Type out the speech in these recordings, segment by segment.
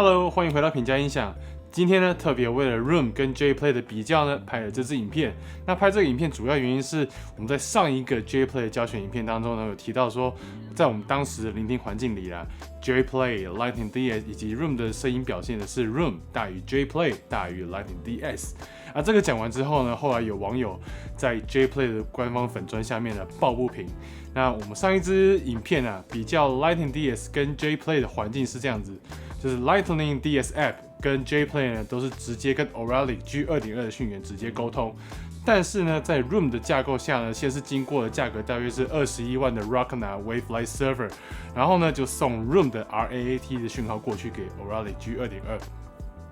Hello， 欢迎回到品家音响。今天呢，特别为了 Room 跟 J-Play 的比较呢，拍了这支影片。那拍这个影片主要原因是我们在上一个 J-Play 的教学影片当中呢，有提到说，在我们当时的聆听环境里啦 ，J-Play、Lightning DS 以及 Room 的声音表现的是 Room 大于 J-Play 大于 Lightning DS。这个讲完之后呢，后来有网友在 J-Play 的官方粉专下面呢抱不平。那我们上一支影片啊，比较 Lightning DS 跟 J-Play 的环境是这样子，就是 Lightning DS App 跟 J-Play 呢都是直接跟 Auralic G2.2 的讯源直接沟通，但是呢，在 Room 的架构下呢，先是经过的价格大约是21万的 Rockna Wavelight Server， 然后呢就送 Room 的 RAAT 的讯号过去给 Auralic G2.2。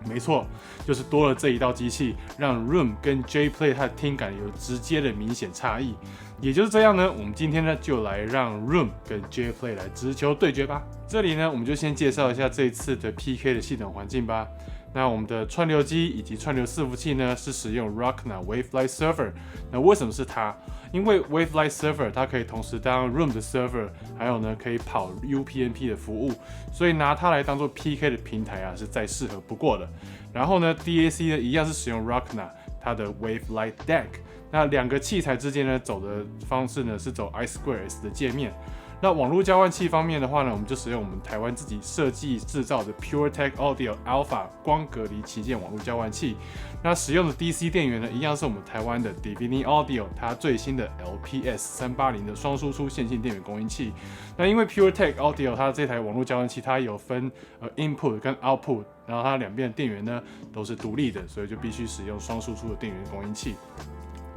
没错，就是多了这一道机器，让 Room 跟 J-Play 它的听感有直接的明显差异。也就是这样呢，我们今天呢就来让 Room 跟 J-Play 来直球对决吧。这里呢，我们就先介绍一下这一次的 PK 的系统环境吧。那我们的串流机以及串流伺服器呢是使用 Rockna Wavelight Server。那为什么是它？因为 Wavelight Server 它可以同时当 Room 的 Server， 还有呢可以跑 UPnP 的服务，所以拿它来当做 PK 的平台啊是再适合不过的。然后呢 DAC 呢一样是使用 Rockna 它的 Wavelight DAC。那两个器材之间呢走的方式呢是走 I2S 的界面。那网络交换器方面的话呢，我们就使用我们台湾自己设计制造的 PureTech Audio Alpha 光隔离旗舰网络交换器。那使用的 DC 电源呢，一样是我们台湾的 Divini Audio 它最新的 LPS380 的双输出线性电源供应器。那因为 PureTech Audio 它这台网络交换器它有分input 跟 output， 然后它两边的电源呢都是独立的，所以就必须使用双输出的电源供应器。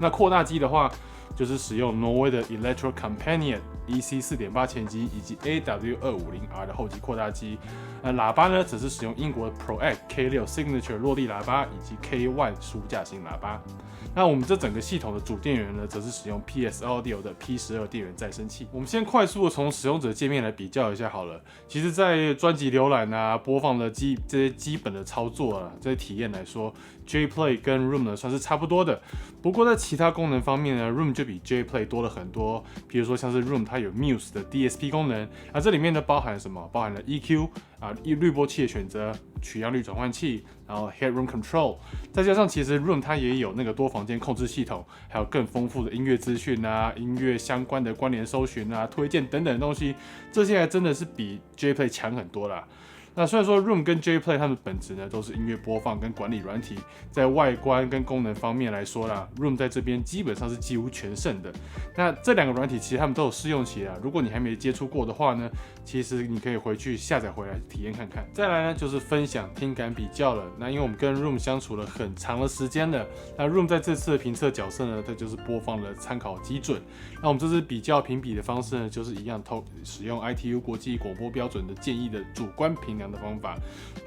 那扩大机的话，就是使用挪威的 Electro Companion EC 4.8 前机以及 AW250R 的后级扩大机。喇叭呢，则是使用英国的 ProAct K6 Signature 落地喇叭以及 K1 书架型喇叭。那我们这整个系统的主电源呢，则是使用 PS Audio 的 P12 电源再生器。我们先快速的从使用者界面来比较一下好了。其实，在专辑浏览啊、播放的这些基本的操作啊、这些体验来说 ，J-Play 跟 Room 呢算是差不多的。不过在其他功能方面呢 ，Room 就比 J-Play 多了很多。比如说像是 Room 它有 Muse 的 DSP 功能，这里面呢包含了什么？包含了 EQ 滤波器的选择、取样率转换器，然后 Headroom Control， 再加上其实 Room 它也有那个多房间控制系统，还有更丰富的音乐资讯啊、音乐相关的关联搜寻啊、推荐等等的东西，这些还真的是比 J-Play 强很多啦。那虽然说 Room 跟 J-Play 它们本质呢都是音乐播放跟管理软体，在外观跟功能方面来说啦 ，Room 在这边基本上是几乎全胜的。那这两个软体其实它们都有试用期啦，如果你还没接触过的话呢，其实你可以回去下载回来体验看看。再来呢就是分享听感比较了。那因为我们跟 Room 相处了很长的时间了，那 Room 在这次的评测角色呢，它就是播放了参考基准。那我们这次比较评比的方式呢，就是一样使用 ITU 国际广播标准的建议的主观评量的方法，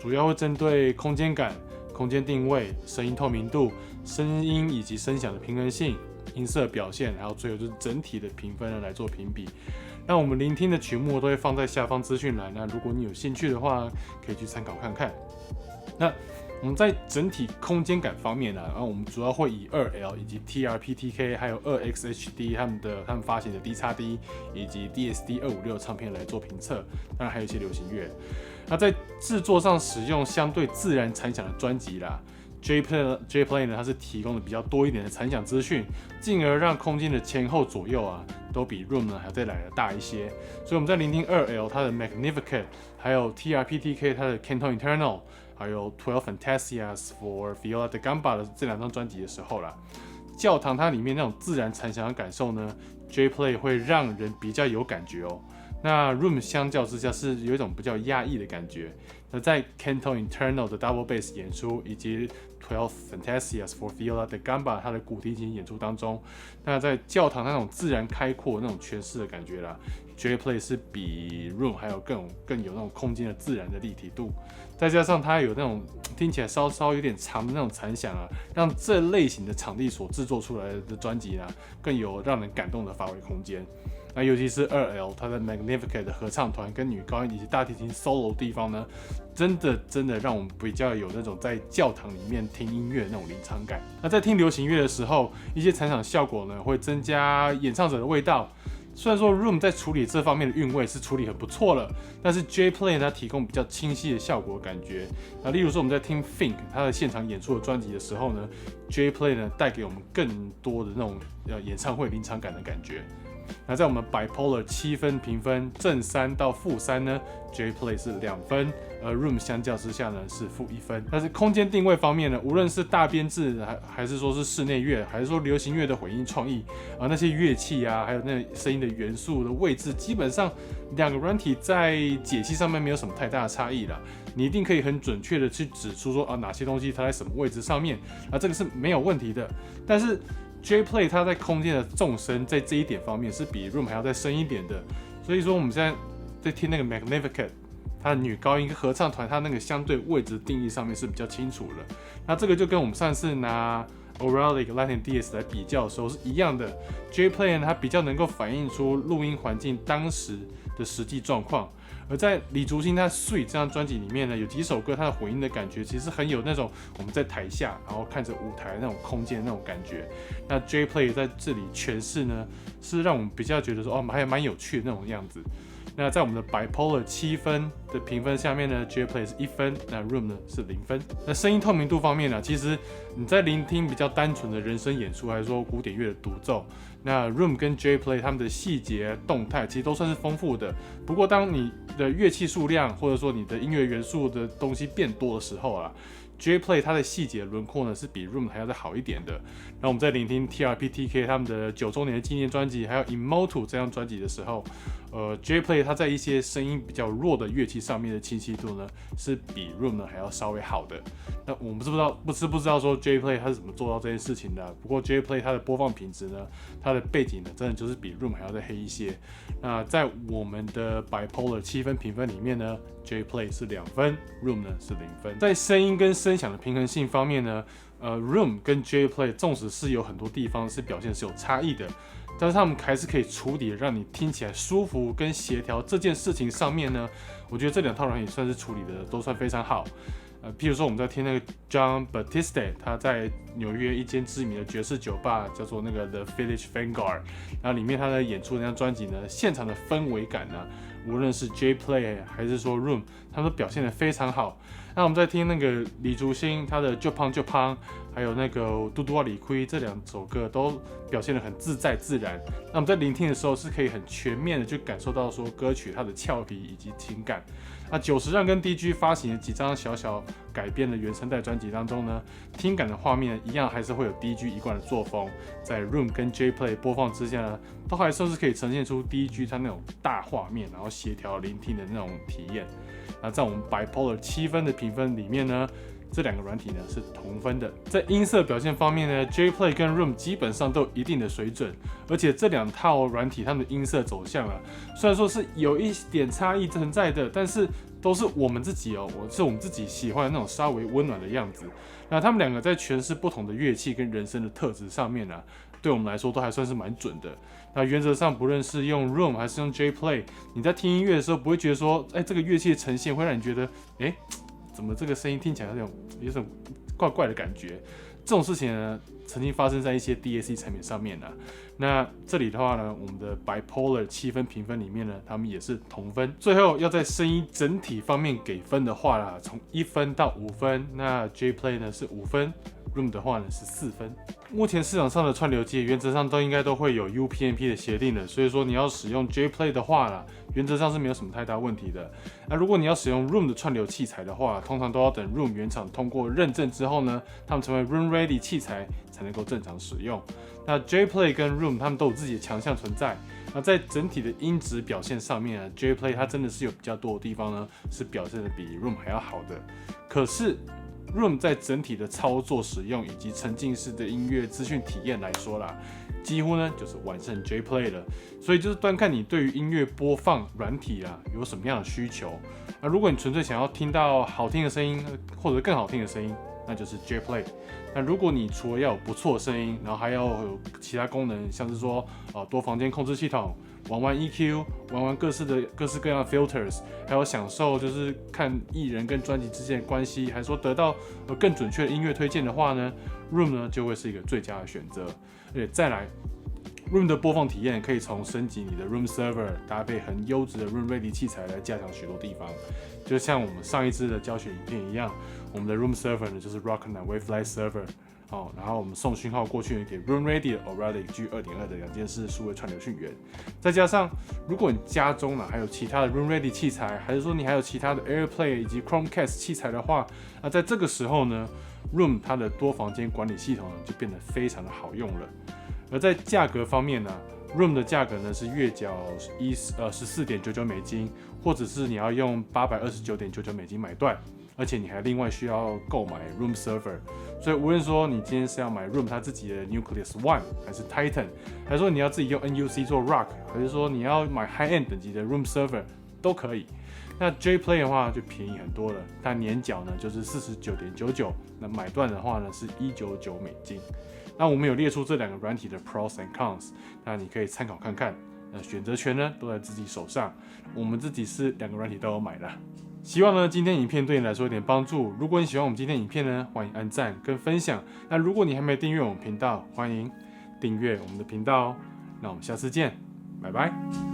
主要会针对空间感、空间定位、声音透明度、声音以及声响的平衡性、音色表现，还有最后就是整体的评分来做评比。那我们聆听的曲目都会放在下方资讯栏，那如果你有兴趣的话，可以去参考看看。那我们在整体空间感方面呢，我们主要会以 2L 以及 TRPTK 还有 2XHD 他们发行的 DXD 以及 DSD256 唱片来做评测，当然还有一些流行乐。那在制作上使用相对自然残响的专辑啦 ，J-Play 呢它是提供的比较多一点的残响资讯，进而让空间的前后左右都比 Room 呢还要再来的大一些。所以我们在聆听 2L 它的 Magnificat， 还有 TRPTK 它的 Canto Internal， 还有12 Fantasias for Viola da Gamba 的这两张专辑的时候啦，教堂它里面那种自然残响的感受呢 ，J-Play 会让人比较有感觉哦。那 Room 相较之下是有一种比较压抑的感觉。那在 Canto Internal 的 Double Bass 演出，以及12 Fantasias for Viola da Gamba 它的古提琴演出当中，那在教堂那种自然开阔那种诠释的感觉啦 ，J-Play 是比 Room 还有更有那种空间的自然的立体度，再加上它有那种听起来稍稍有点长的那种残响让这类型的场地所制作出来的专辑更有让人感动的发挥空间。那尤其是 2L 它的 Magnificat 的合唱团跟女高音以及大提琴 solo 的地方呢，真的让我们比较有那种在教堂里面听音乐的那种临场感。那在听流行乐的时候，一些残场效果呢会增加演唱者的味道，虽然说 Room 在处理这方面的韵味是处理很不错了，但是 J Play 它提供比较清晰的效果感觉。例如说我们在听 Think 他的现场演出的专辑的时候呢 ，J Play 呢带给我们更多的那种演唱会临场感的感觉。那在我们 Bipolar 7分评分，正3到负3呢 ，J Play 是2分，而 Room 相较之下呢是负1分。但是空间定位方面呢，无论是大编制还是说是室内乐，还是说流行乐的混音创意那些乐器啊，还有那声音的元素的位置，基本上两个软体在解析上面没有什么太大的差异啦。你一定可以很准确的去指出说哪些东西它在什么位置上面，这个是没有问题的。但是J Play 它在空间的纵深在这一点方面是比 Room 还要再深一点的，所以说我们现在在听那个 Magnificent， 它的女高音跟合唱团它那个相对位置定义上面是比较清楚的。那这个就跟我们上次拿 Auralic Latin DS 来比较的时候是一样的。J Play 它比较能够反映出录音环境当时的实际状况。而在李竹新他《Sweet》这张专辑里面呢，有几首歌它的混音的感觉其实很有那种我们在台下然后看着舞台那种空间那种感觉。那 J Play 在这里诠释呢，是让我们比较觉得说还蛮有趣的那种样子。那在我们的 Bipolar 7分的评分下面呢 ，J Play 是1分，那 Room 呢是0分。那声音透明度方面呢，其实你在聆听比较单纯的人声演出，还是说古典乐的独奏，那 Room 跟 J Play 他们的细节动态其实都算是丰富的。不过当你的乐器数量或者说你的音乐元素的东西变多的时候J Play 它的细节轮廓呢是比 Room 还要再好一点的。那我们在聆听 TRPTK 他们的9周年的纪念专辑，还有 Immortal 这张专辑的时候，J Play 它在一些声音比较弱的乐器上面的清晰度呢，是比 Room 呢还要稍微好的。那我们不知道说 J Play 它是怎么做到这件事情的。不过 J Play 它的播放品质呢，它的背景呢，真的就是比 Room 还要再黑一些。那在我们的 Bipolar 7分评分里面呢 ，J Play 是2分 ，Room 呢是0分。在声音跟声响的平衡性方面呢，Room 跟 J Play 纵使是有很多地方是表现是有差异的，但是他们还是可以处理让你听起来舒服跟协调这件事情上面呢，我觉得这2套软体算是处理的都算非常好。譬如说我们在听那个 John Batiste， 他在纽约一间知名的爵士酒吧叫做那个 The Village Vanguard， 然后里面他在演出的那张专辑呢，现场的氛围感呢，无论是 J Play 还是说 Room， 他们都表现得非常好。那我们在听那个李竹新他的就胖就胖，还有那个嘟嘟啊李逵这2首歌都表现得很自在自然。那我们在聆听的时候是可以很全面的去感受到说歌曲它的俏皮以及情感。那90让跟 DG 发行的几张小小改编的原声带专辑当中呢，听感的画面一样还是会有 DG 一贯的作风，在 Room 跟 J Play 播放之下呢，都还算是可以呈现出 DG 它那种大画面，然后协调聆听的那种体验。那在我们 Bipolar 7分的评分里面呢，这2个软体呢是同分的。在音色表现方面呢 ，J Play 跟 Room 基本上都有一定的水准，而且这2套软体它们的音色走向虽然说是有一点差异存在的，但是都是我们自己是我们自己喜欢的那种稍微温暖的样子。那他们2个在诠释不同的乐器跟人声的特质上面对我们来说都还算是蛮准的。那原则上不论是用 Room 还是用 J Play， 你在听音乐的时候不会觉得说，这个乐器的呈现会让你觉得，怎么这个声音听起来有种怪怪的感觉。这种事情呢，曾经发生在一些 DAC 产品上面那这里的话呢，我们的 Bipolar 7分评分里面呢，他们也是同分。最后要在声音整体方面给分的话从1分到5分，那 J Play 呢是5分。Room 的话呢是4分。目前市场上的串流机原则上应该都会有 UPnP 的协定的，所以说你要使用 J Play 的话原则上是没有什么太大问题的。那如果你要使用 Room 的串流器材的话，通常都要等 Room 原厂通过认证之后呢，他们成为 Room Ready 器材才能够正常使用。那 J Play 跟 Room 他们都有自己的强项存在。那在整体的音质表现上面J Play 它真的是有比较多的地方呢，是表现的比 Room 还要好的。可是Room 在整体的操作使用以及沉浸式的音乐资讯体验来说几乎呢就是完胜 J Play 了。所以就是端看你对于音乐播放软体有什么样的需求。那如果你纯粹想要听到好听的声音或者更好听的声音，那就是 J Play。那如果你除了要有不错的声音，然后还要有其他功能，像是说多房间控制系统，玩 EQ， 玩各式各样的 filters， 还有享受就是看艺人跟专辑之间的关系，还说得到更准确的音乐推荐的话呢， Room 呢就会是一个最佳的选择。而且再来 Room 的播放体验可以从升级你的 Room Server 搭配很优质的 Room Ready 器材来加强许多地方。就像我们上一支的教学影片一样，我们的 Room Server 呢就是 Rocknet Wavefly Server。然后我们送讯号过去给 Room Ready 的 O'Reilly G2.2 的2件式数位串流讯源，再加上如果你家中呢还有其他的 Room Ready 器材，还是说你还有其他的 AirPlay 以及 Chromecast 器材的话，那在这个时候呢 ，Room 它的多房间管理系统呢就变得非常的好用了。而在价格方面呢，Room 的价格呢是月缴14.99美金，或者是你要用829.99美金买断。而且你还另外需要购买 Room Server， 所以无论说你今天是要买 Room 它自己的 Nucleus One 还是 Titan， 还是说你要自己用 NUC 做 Rock， 还是说你要买 High End 等级的 Room Server 都可以。那 J Play 的话就便宜很多了，它年缴呢就是49.99，那买断的话呢是199美金。那我们有列出这2个软体的 Pros and Cons， 那你可以参考看看。那选择权呢都在自己手上，我们自己是2个软体都有买的。希望呢今天影片对你来说有点帮助。如果你喜欢我们今天影片呢，欢迎按赞跟分享。那如果你还没订阅我们频道，欢迎订阅我们的频道哦。那我们下次见，拜拜。